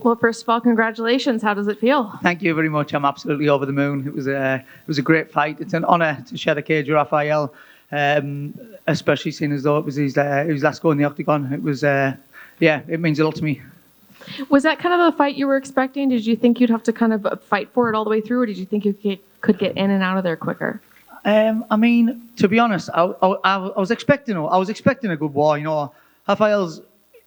Well, first of all, congratulations. How does it feel? Thank you very much. I'm absolutely over the moon. It was a great fight. It's an honour to share the cage with Raphael, especially seeing as though it was his last go in the octagon. It was, it means a lot to me. Was that kind of the fight you were expecting? Did you think you'd have to kind of fight for it all the way through, or did you think you could get in and out of there quicker? I mean, to be honest, I was expecting a good war. You know, Raphael's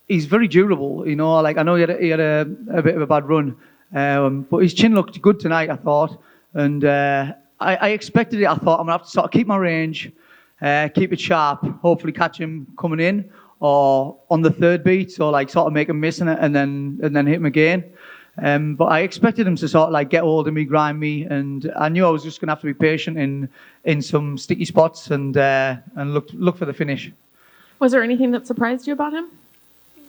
he's very durable. You know, like I know he had a bit of a bad run, but his chin looked good tonight, I thought, and I expected it. I thought I'm gonna have to sort of keep my range, keep it sharp, hopefully catch him coming in or on the third beat, so like sort of make him missing it and then hit him again. But I expected him to sort of like get hold of me, grind me, and I knew I was just gonna have to be patient in some sticky spots and look for the finish. Was there anything that surprised you about him?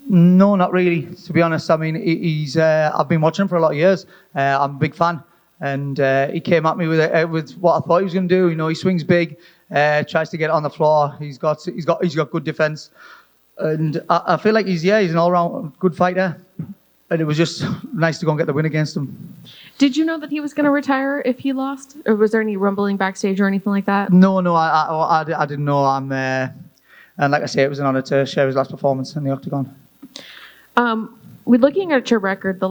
No, not really. To be honest, I mean, he's. I've been watching him for a lot of years. I'm a big fan, and he came at me with what I thought he was going to do. You know, he swings big, tries to get it on the floor. He's got good defense, and I feel like he's an all-round good fighter. And it was just nice to go and get the win against him. Did you know that he was going to retire if he lost, or was there any rumbling backstage or anything like that? No, I didn't know. And like I say, it was an honour to share his last performance in the octagon. We're looking at your record.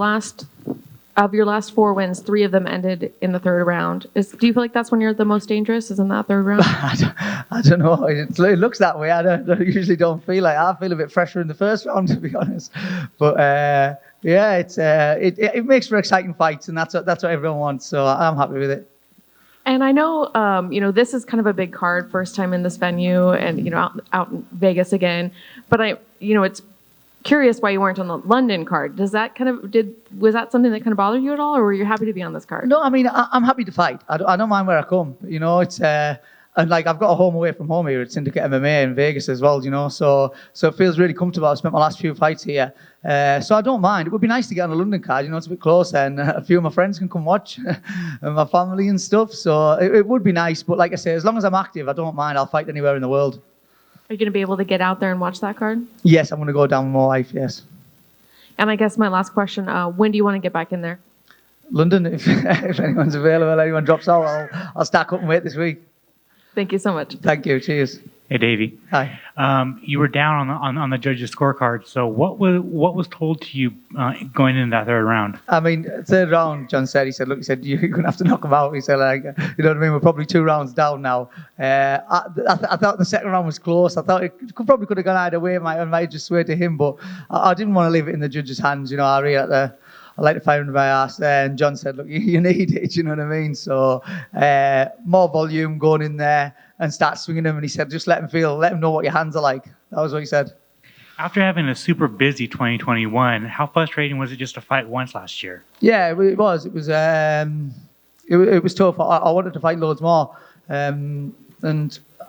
Of your last 4 wins, 3 of them ended in the third round. Do you feel like that's when you're the most dangerous? Is in that third round? I don't know. It looks that way. I usually don't feel like I feel a bit fresher in the first round, to be honest. But it makes for exciting fights, and that's what everyone wants. So I'm happy with it. And I know, this is kind of a big card, first time in this venue, and out in Vegas again. But it's curious why you weren't on the London card. Was that something that kind of bothered you at all, or were you happy to be on this card? No, I mean I'm happy to fight. I don't mind where I come. You know, it's and like I've got a home away from home here at Syndicate MMA in Vegas as well. You know, so it feels really comfortable. I've spent my last few fights here, so I don't mind. It would be nice to get on a London card. You know, it's a bit closer, and a few of my friends can come watch, and my family and stuff. So it would be nice. But like I say, as long as I'm active, I don't mind. I'll fight anywhere in the world. Are you going to be able to get out there and watch that card? Yes, I'm going to go down with my wife, yes. And I guess my last question, when do you want to get back in there? London, if anyone's available, anyone drops out, I'll stack up and wait this week. Thank you so much. Thank you. Cheers. Hey, Davey. Hi. You were down on the judges' scorecard. So what was told to you going into that third round? I mean, third round, John said, you're going to have to knock him out. He said, like, you know what I mean? We're probably 2 rounds down now. I thought the second round was close. I thought it probably could have gone either way. I might just sway to him, but I didn't want to leave it in the judges' hands. You know, I like to fire under my ass there. And John said, look, you need it. You know what I mean? So more volume going in there and start swinging them. And he said, just let him know what your hands are like. That was what he said. After having a super busy 2021, how frustrating was it just to fight once last year? Yeah, it was. It was tough. I wanted to fight loads more. And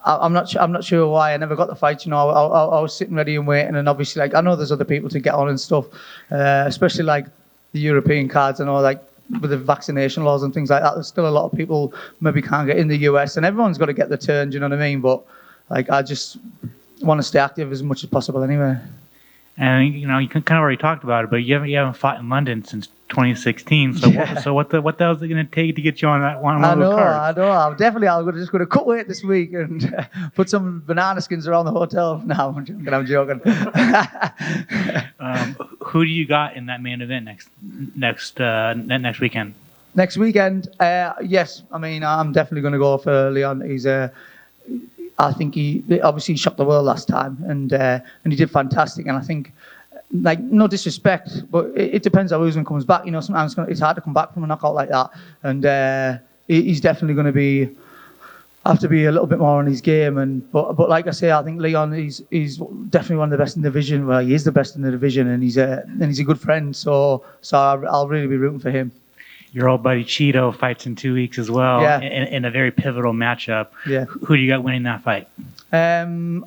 I'm not sure why I never got the fight. You know, I was sitting ready and waiting. And obviously, like, I know there's other people to get on and stuff, especially like the European cards. I know, like, with the vaccination laws and things like that, there's still a lot of people maybe can't get in the US, and everyone's got to get the turn, do you know what I mean? But like, I just want to stay active as much as possible anyway. And you kind of already talked about it, but you haven't fought in London since 2016. So yeah. what the hell is it going to take to get you on that one? I know. I'm just going to cut weight this week and put some banana skins around the hotel. No, I'm joking. Who do you got in that main event next weekend? Next weekend, yes. I mean, I'm definitely going to go for Leon. I think he obviously shocked the world last time, and he did fantastic. And I think, like, no disrespect, but it depends how Usman comes back. You know, sometimes it's hard to come back from a knockout like that, and he's definitely going to have to be a little bit more on his game. But like I say, I think Leon he's definitely one of the best in the division. Well, he is the best in the division, and he's a good friend. So I'll really be rooting for him. Your old buddy Cheeto fights in 2 weeks as well, yeah. in a very pivotal matchup. Yeah. Who do you got winning that fight? I'm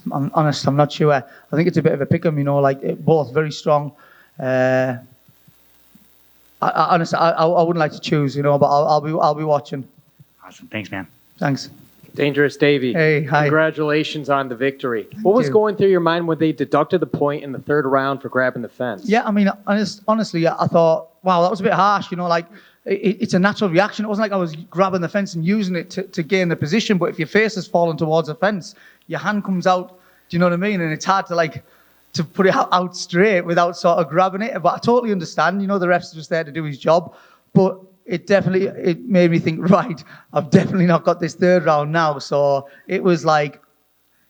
honest, I'm not sure. I think it's a bit of a pick-em, you know, like both very strong. Honestly, I wouldn't like to choose, you know, but I'll be watching. Awesome. Thanks, man. Thanks. Dangerous Davey. Hey, hi. Congratulations on the victory. What was going through your mind when they deducted the point in the third round for grabbing the fence? Yeah, I mean, honestly, I thought, wow, that was a bit harsh. You know, like it's a natural reaction. It wasn't like I was grabbing the fence and using it to gain the position. But if your face is falling towards the fence, your hand comes out. Do you know what I mean? And it's hard to put it out straight without sort of grabbing it. But I totally understand. You know, the ref's just there to do his job. But it made me think, right, I've definitely not got this third round now. So it was like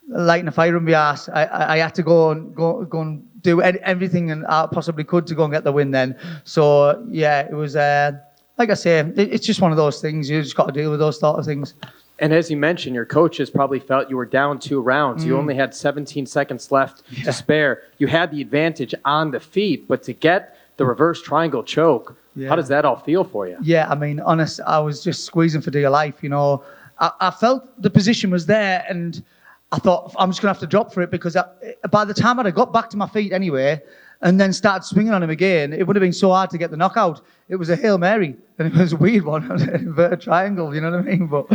lighting a fire in my ass. I had to go and do everything and I possibly could to go and get the win then. So yeah, it was like I say, it's just one of those things. You just got to deal with those sort of things. And as you mentioned, your coaches probably felt you were down 2 rounds. You only had 17 seconds left to spare. You had the advantage on the feet, but to get the reverse triangle choke, how does that all feel for you? Yeah, I mean, honest, I was just squeezing for dear life, you know. I felt the position was there and I thought I'm just going to have to drop for it because by the time I'd got back to my feet anyway and then started swinging on him again, it would have been so hard to get the knockout. It was a Hail Mary and it was a weird one, an inverted triangle, you know what I mean? But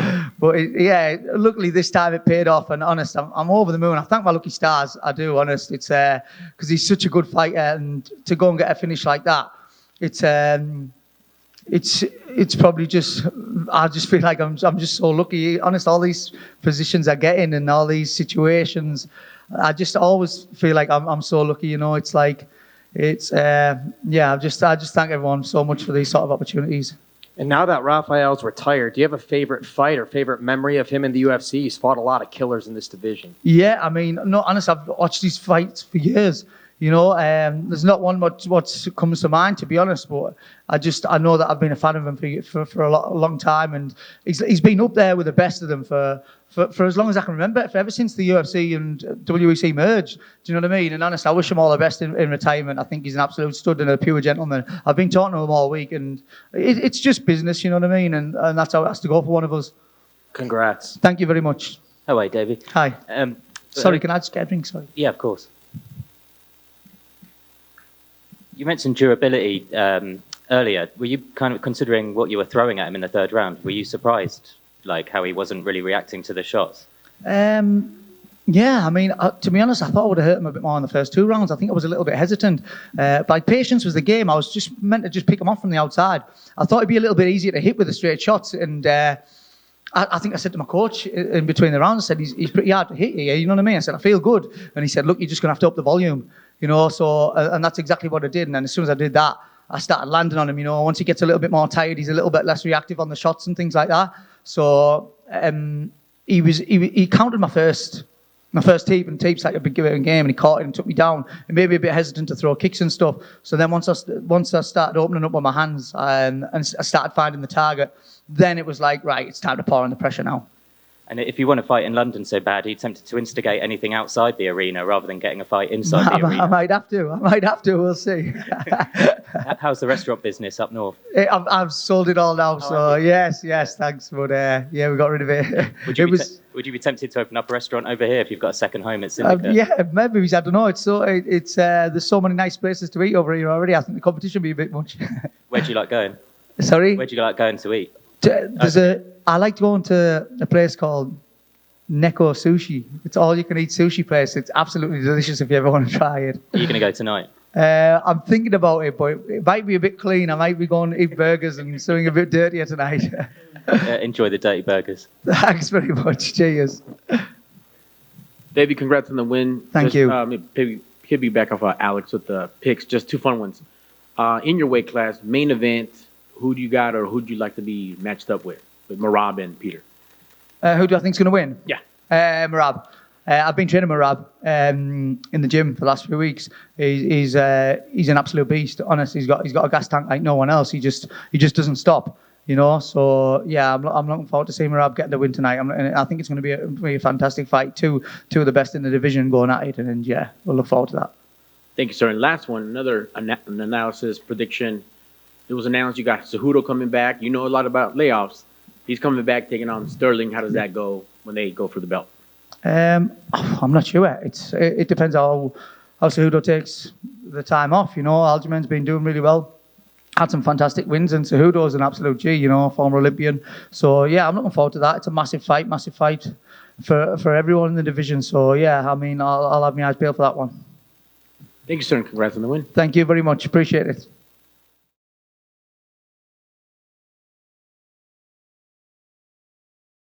yeah, luckily this time it paid off and honest, I'm over the moon. I thank my lucky stars, I do, honest. It's because he's such a good fighter and to go and get a finish like that, it's probably just, I just feel like I'm just so lucky. Honest, all these positions I get in and all these situations, I just always feel like I'm so lucky, you know. It's like, I just thank everyone so much for these sort of opportunities. And now that Raphael's retired, do you have a favorite fight or favorite memory of him in the UFC? He's fought a lot of killers in this division. Yeah, I mean, no, honest, I've watched these fights for years. You know, there's not one what comes to mind, to be honest, but I know that I've been a fan of him for a long time, and he's been up there with the best of them for as long as I can remember, ever since the UFC and WEC merged. Do you know what I mean? And honest, I wish him all the best in retirement. I think he's an absolute stud and a pure gentleman. I've been talking to him all week, and it's just business, you know what I mean? And that's how it has to go for one of us. Congrats. Thank you very much. Hello, Davey. Hi. Sorry, can I just get a drink? Sorry. Yeah, of course. You mentioned durability earlier. Were you kind of considering what you were throwing at him in the third round? Were you surprised, like how he wasn't really reacting to the shots? Yeah, I mean, to be honest, I thought I would have hurt him a bit more in the first 2 rounds. I think I was a little bit hesitant. But patience was the game. I was just meant to just pick him off from the outside. I thought it'd be a little bit easier to hit with the straight shots. And I think I said to my coach in between the rounds, I said, he's pretty hard to hit here, you know what I mean? I said, I feel good. And he said, look, you're just going to have to up the volume. You know, so, and that's exactly what I did. And then as soon as I did that, I started landing on him, you know. Once he gets a little bit more tired, he's a little bit less reactive on the shots and things like that. So he countered my first teep, and teep's like a big game, and he caught it and took me down. And maybe a bit hesitant to throw kicks and stuff. So then once I started opening up with my hands and I started finding the target, then it was like, right, it's time to pour on the pressure now. And if you want to fight in London so bad, are you tempted to instigate anything outside the arena rather than getting a fight inside the arena? I might have to. We'll see. How's the restaurant business up north? I've sold it all now, so yes, thanks. But yeah, we got rid of it. Would you be tempted to open up a restaurant over here if you've got a second home at Syndicate? Yeah, maybe. I don't know. It's there's so many nice places to eat over here already. I think the competition will be a bit much. Where do you like going? Sorry? Where do you like going to eat? I like going to a place called Neko Sushi. It's all you can eat sushi place. It's absolutely delicious if you ever want to try it. Are you going to go tonight? I'm thinking about it, but it might be a bit clean. I might be going to eat burgers and something a bit dirtier tonight. Enjoy the dirty burgers. Thanks very much. Cheers. Davey, congrats on the win. Thank you. Maybe piggyback off Alex with the picks. Just 2 fun ones. In your weight class, main event, who do you got or who do you like to be matched up with Merab and Peter? Who do I think is going to win? Yeah. Merab. I've been training Merab in the gym for the last few weeks. He's an absolute beast. Honestly, he's got a gas tank like no one else. He just doesn't stop. You know. So yeah, I'm looking forward to seeing Merab get the win tonight. I think it's going to be a fantastic fight. Two of the best in the division going at it, and yeah, we'll look forward to that. Thank you, sir. And last one, another analysis prediction. It was announced you got Cejudo coming back. You know a lot about layoffs. He's coming back, taking on Sterling. How does that go when they go for the belt? I'm not sure. It depends how Cejudo takes the time off. You know, Aljamain's been doing really well. had some fantastic wins, and Cejudo's an absolute G, you know, former Olympian. So yeah, I'm looking forward to that. It's a massive fight for everyone in the division. So yeah, I mean, I'll have my eyes peeled for that one. Thank you, sir, and congrats on the win. Thank you very much. Appreciate it.